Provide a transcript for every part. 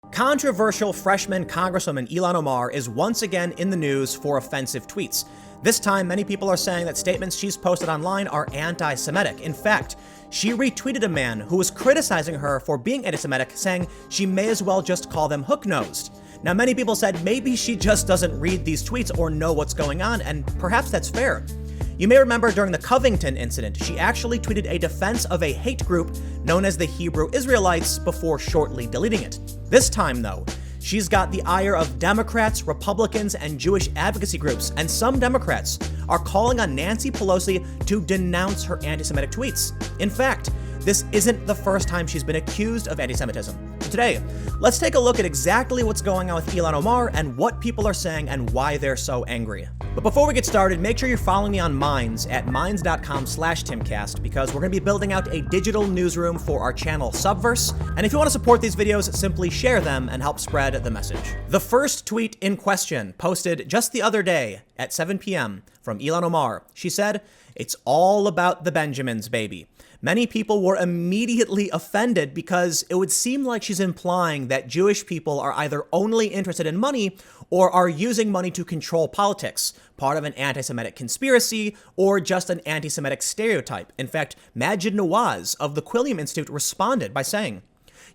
Controversial freshman Congresswoman Ilhan Omar is once again in the news for offensive tweets. This time, many people are saying that statements she's posted online are anti-Semitic. In fact, she retweeted a man who was criticizing her for being anti-Semitic, saying she may as well just call them hook-nosed. Now, many people said maybe she just doesn't read these tweets or know what's going on, and perhaps that's fair. You may remember during the Covington incident, she actually tweeted a defense of a hate group known as the Hebrew Israelites before shortly deleting it. This time, though, she's got the ire of Democrats, Republicans, and Jewish advocacy groups, and some Democrats are calling on Nancy Pelosi to denounce her anti-Semitic tweets. In fact, this isn't the first time she's been accused of anti-Semitism. Today, let's take a look at exactly what's going on with Ilhan Omar and what people are saying and why they're so angry. But before we get started, make sure you're following me on Minds at minds.com/Timcast, because we're going to be building out a digital newsroom for our channel Subverse. And if you want to support these videos, simply share them and help spread the message. The first tweet in question, posted just the other day at 7 p.m. from Ilhan Omar. She said, "It's all about the Benjamins, baby." Many people were immediately offended because it would seem like she's implying that Jewish people are either only interested in money or are using money to control politics, part of an anti-Semitic conspiracy or just an anti-Semitic stereotype. In fact, Majid Nawaz of the Quilliam Institute responded by saying,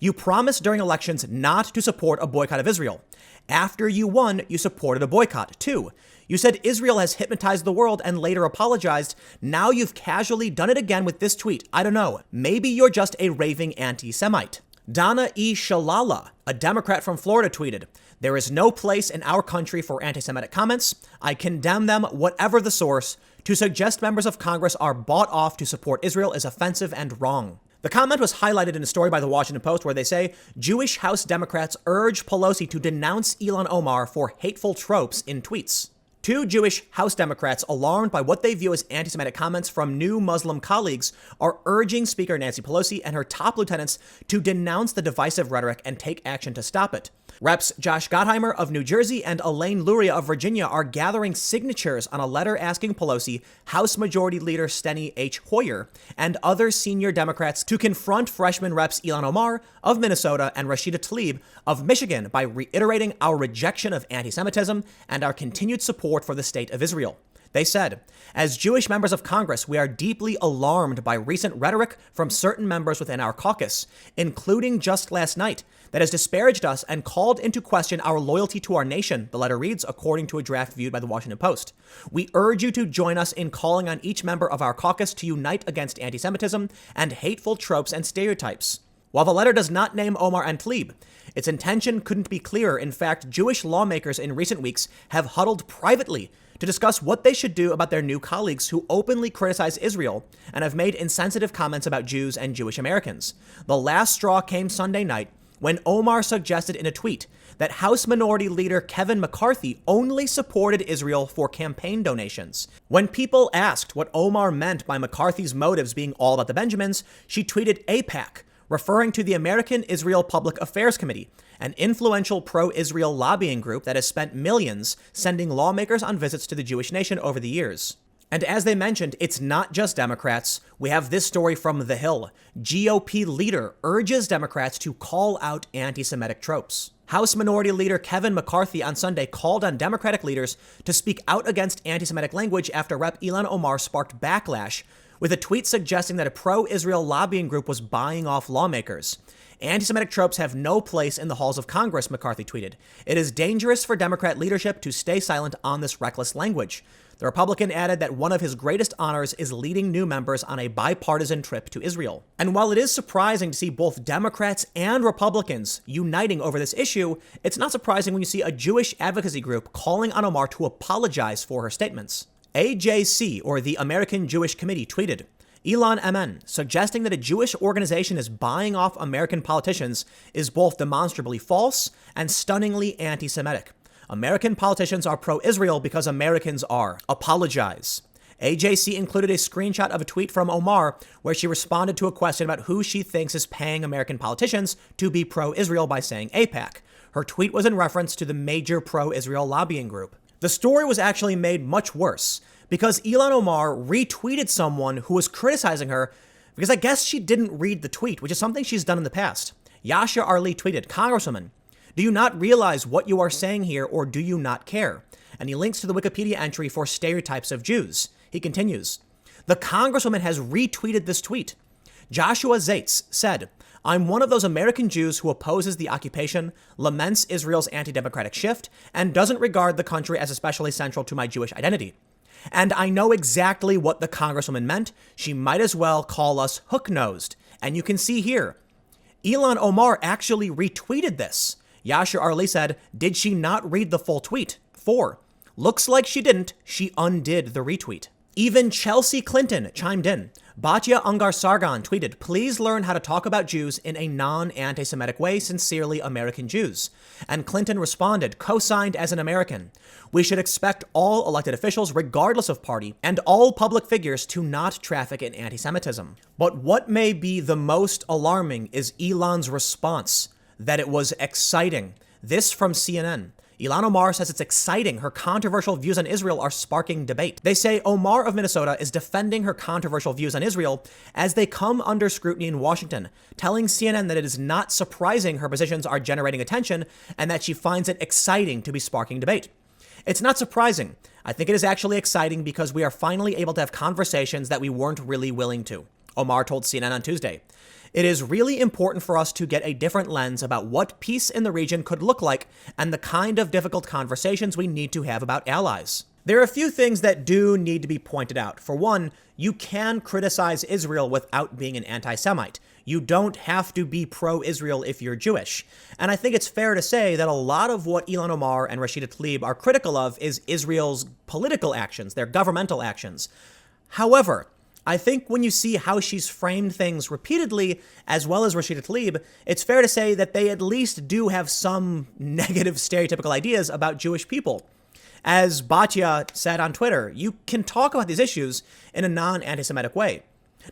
"You promised during elections not to support a boycott of Israel. After you won, you supported a boycott, too. You said Israel has hypnotized the world and later apologized. Now you've casually done it again with this tweet. I don't know. Maybe you're just a raving anti-Semite." Donna E. Shalala, a Democrat from Florida, tweeted, "There is no place in our country for anti-Semitic comments. I condemn them, whatever the source. To suggest members of Congress are bought off to support Israel is offensive and wrong." The comment was highlighted in a story by the Washington Post where they say, Jewish House Democrats urge Pelosi to denounce Ilhan Omar for hateful tropes in tweets. Two Jewish House Democrats, alarmed by what they view as anti-Semitic comments from new Muslim colleagues, are urging Speaker Nancy Pelosi and her top lieutenants to denounce the divisive rhetoric and take action to stop it. Reps Josh Gottheimer of New Jersey and Elaine Luria of Virginia are gathering signatures on a letter asking Pelosi, House Majority Leader Steny H. Hoyer, and other senior Democrats to confront freshman reps Ilhan Omar of Minnesota and Rashida Tlaib of Michigan by reiterating our rejection of anti-Semitism and our continued support for the state of Israel. They said, "As Jewish members of Congress, we are deeply alarmed by recent rhetoric from certain members within our caucus, including just last night, that has disparaged us and called into question our loyalty to our nation," the letter reads, according to a draft viewed by the Washington Post. "We urge you to join us in calling on each member of our caucus to unite against anti-Semitism and hateful tropes and stereotypes." While the letter does not name Omar and Tlaib, its intention couldn't be clearer. In fact, Jewish lawmakers in recent weeks have huddled privately to discuss what they should do about their new colleagues who openly criticize Israel and have made insensitive comments about Jews and Jewish Americans. The last straw came Sunday night when Omar suggested in a tweet that House Minority Leader Kevin McCarthy only supported Israel for campaign donations. When people asked what Omar meant by McCarthy's motives being all about the Benjamins, she tweeted AIPAC, referring to the American Israel Public Affairs Committee, an influential pro-Israel lobbying group that has spent millions sending lawmakers on visits to the Jewish nation over the years. And as they mentioned, it's not just Democrats. We have this story from The Hill. GOP leader urges Democrats to call out anti-Semitic tropes. House Minority Leader Kevin McCarthy on Sunday called on Democratic leaders to speak out against anti-Semitic language after Rep. Ilhan Omar sparked backlash with a tweet suggesting that a pro-Israel lobbying group was buying off lawmakers. "Anti-Semitic tropes have no place in the halls of Congress," McCarthy tweeted. "It is dangerous for Democrat leadership to stay silent on this reckless language." The Republican added that one of his greatest honors is leading new members on a bipartisan trip to Israel. And while it is surprising to see both Democrats and Republicans uniting over this issue, it's not surprising when you see a Jewish advocacy group calling on Omar to apologize for her statements. AJC, or the American Jewish Committee, tweeted, "Elon Amen, suggesting that a Jewish organization is buying off American politicians is both demonstrably false and stunningly anti-Semitic. American politicians are pro-Israel because Americans are. Apologize." AJC included a screenshot of a tweet from Omar where she responded to a question about who she thinks is paying American politicians to be pro-Israel by saying AIPAC. Her tweet was in reference to the major pro-Israel lobbying group. The story was actually made much worse because Ilhan Omar retweeted someone who was criticizing her because I guess she didn't read the tweet, which is something she's done in the past. Yasha Arli tweeted, "Congresswoman, Do you not realize what you are saying here, or do you not care? And he links to the Wikipedia entry for stereotypes of Jews. He continues, the Congresswoman has retweeted this tweet. Joshua Zaitz said, I'm one of those American Jews who opposes the occupation, laments Israel's anti-democratic shift, and doesn't regard the country as especially central to my Jewish identity. And I know exactly what the Congresswoman meant. She might as well call us hook-nosed. And you can see here, Ilhan Omar actually retweeted this. Yashar Arli said, did she not read the full tweet? 4. Looks like she didn't. She undid the retweet. Even Chelsea Clinton chimed in. Batya Ungar Sargon tweeted, please learn how to talk about Jews in a non-anti-Semitic way, sincerely American Jews. And Clinton responded, co-signed as an American. We should expect all elected officials, regardless of party, and all public figures to not traffic in anti-Semitism. But what may be the most alarming is Ilhan's response, that it was exciting. This from CNN. Ilhan Omar says it's exciting. Her controversial views on Israel are sparking debate. They say Omar of Minnesota is defending her controversial views on Israel as they come under scrutiny in Washington, telling CNN that it is not surprising her positions are generating attention and that she finds it exciting to be sparking debate. It's not surprising. I think it is actually exciting because we are finally able to have conversations that we weren't really willing to, Omar told CNN on Tuesday. It is really important for us to get a different lens about what peace in the region could look like and the kind of difficult conversations we need to have about allies. There are a few things that do need to be pointed out. For one, you can criticize Israel without being an anti-Semite. You don't have to be pro-Israel if you're Jewish. And I think it's fair to say that a lot of what Ilhan Omar and Rashida Tlaib are critical of is Israel's political actions, their governmental actions. However, I think when you see how she's framed things repeatedly, as well as Rashida Tlaib, it's fair to say that they at least do have some negative stereotypical ideas about Jewish people. As Batya said on Twitter, you can talk about these issues in a non-anti-Semitic way.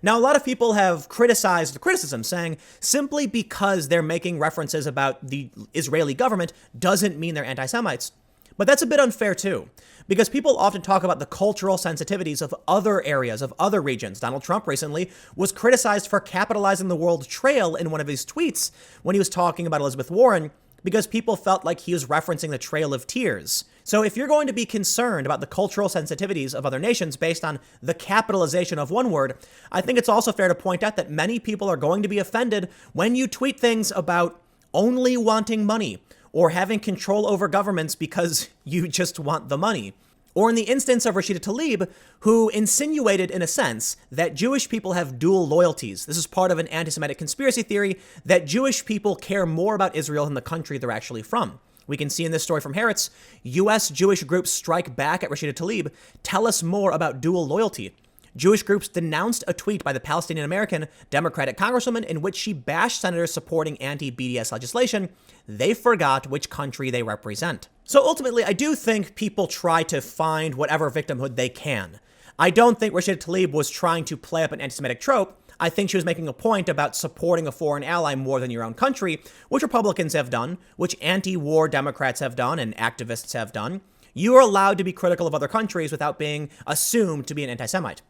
Now, a lot of people have criticized the criticism, saying simply because they're making references about the Israeli government doesn't mean they're anti-Semites. But that's a bit unfair too, because people often talk about the cultural sensitivities of other areas, of other regions. Donald Trump recently was criticized for capitalizing the word trail in one of his tweets when he was talking about Elizabeth Warren, because people felt like he was referencing the Trail of Tears. So if you're going to be concerned about the cultural sensitivities of other nations based on the capitalization of one word, I think it's also fair to point out that many people are going to be offended when you tweet things about only wanting money, or having control over governments because you just want the money. Or in the instance of Rashida Tlaib, who insinuated, in a sense, that Jewish people have dual loyalties. This is part of an anti-Semitic conspiracy theory that Jewish people care more about Israel than the country they're actually from. We can see in this story from Haaretz, U.S. Jewish groups strike back at Rashida Tlaib, tell us more about dual loyalty. Jewish groups denounced a tweet by the Palestinian-American Democratic Congresswoman in which she bashed senators supporting anti-BDS legislation. They forgot which country they represent. So ultimately, I do think people try to find whatever victimhood they can. I don't think Rashida Tlaib was trying to play up an anti-Semitic trope. I think she was making a point about supporting a foreign ally more than your own country, which Republicans have done, which anti-war Democrats have done, and activists have done. You are allowed to be critical of other countries without being assumed to be an anti-Semite.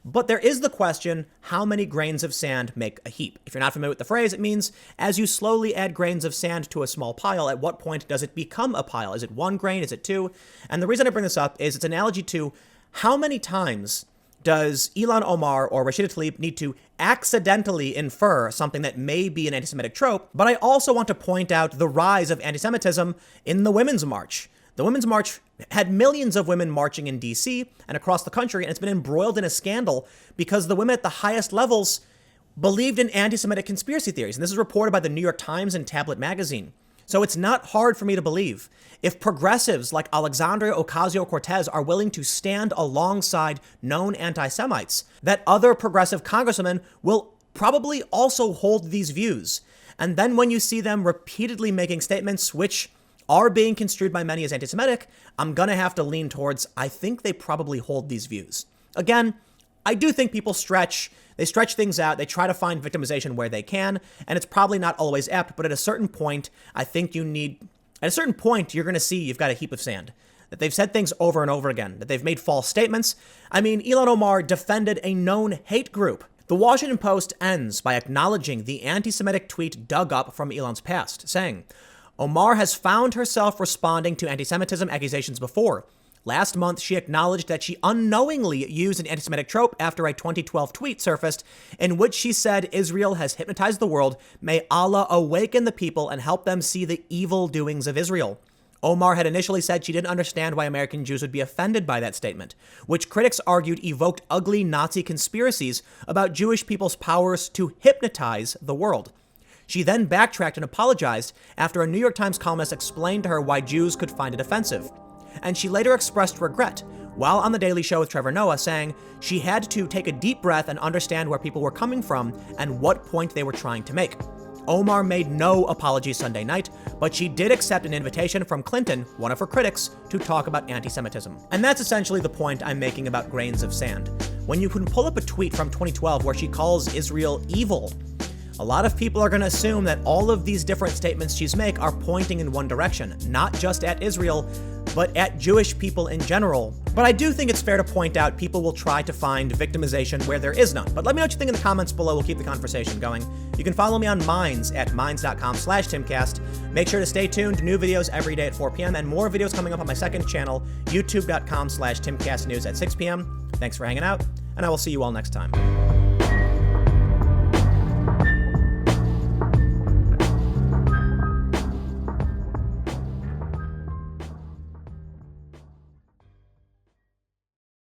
But there is the question, how many grains of sand make a heap? If you're not familiar with the phrase, it means as you slowly add grains of sand to a small pile, at what point does it become a pile? Is it 1 grain? Is it 2? And the reason I bring this up is it's an analogy to how many times does Ilhan Omar or Rashida Tlaib need to accidentally infer something that may be an anti-Semitic trope? But I also want to point out the rise of anti-Semitism in the Women's March. The Women's March had millions of women marching in D.C. and across the country, and it's been embroiled in a scandal because the women at the highest levels believed in anti-Semitic conspiracy theories. And this is reported by the New York Times and Tablet magazine. So it's not hard for me to believe if progressives like Alexandria Ocasio-Cortez are willing to stand alongside known anti-Semites, that other progressive congresswomen will probably also hold these views. And then when you see them repeatedly making statements which are being construed by many as anti-Semitic, I'm going to have to lean towards, I think they probably hold these views. Again, I do think people stretch things out, they try to find victimization where they can, and it's probably not always apt, but at a certain point, I think you're going to see you've got a heap of sand. That they've said things over and over again, that they've made false statements. I mean, Ilhan Omar defended a known hate group. The Washington Post ends by acknowledging the anti-Semitic tweet dug up from Ilhan's past, saying, Omar has found herself responding to anti-Semitism accusations before. Last month, she acknowledged that she unknowingly used an anti-Semitic trope after a 2012 tweet surfaced in which she said Israel has hypnotized the world. May Allah awaken the people and help them see the evil doings of Israel. Omar had initially said she didn't understand why American Jews would be offended by that statement, which critics argued evoked ugly Nazi conspiracies about Jewish people's powers to hypnotize the world. She then backtracked and apologized after a New York Times columnist explained to her why Jews could find it offensive. And she later expressed regret while on The Daily Show with Trevor Noah, saying she had to take a deep breath and understand where people were coming from and what point they were trying to make. Omar made no apology Sunday night, but she did accept an invitation from Clinton, one of her critics, to talk about anti-Semitism. And that's essentially the point I'm making about grains of sand. When you can pull up a tweet from 2012 where she calls Israel evil, a lot of people are going to assume that all of these different statements she's made are pointing in one direction, not just at Israel, but at Jewish people in general. But I do think it's fair to point out people will try to find victimization where there is none. But let me know what you think in the comments below. We'll keep the conversation going. You can follow me on Minds at minds.com/Timcast. Make sure to stay tuned. New videos every day at 4 p.m. and more videos coming up on my second channel, youtube.com/TimcastNews at 6 p.m. Thanks for hanging out, and I will see you all next time.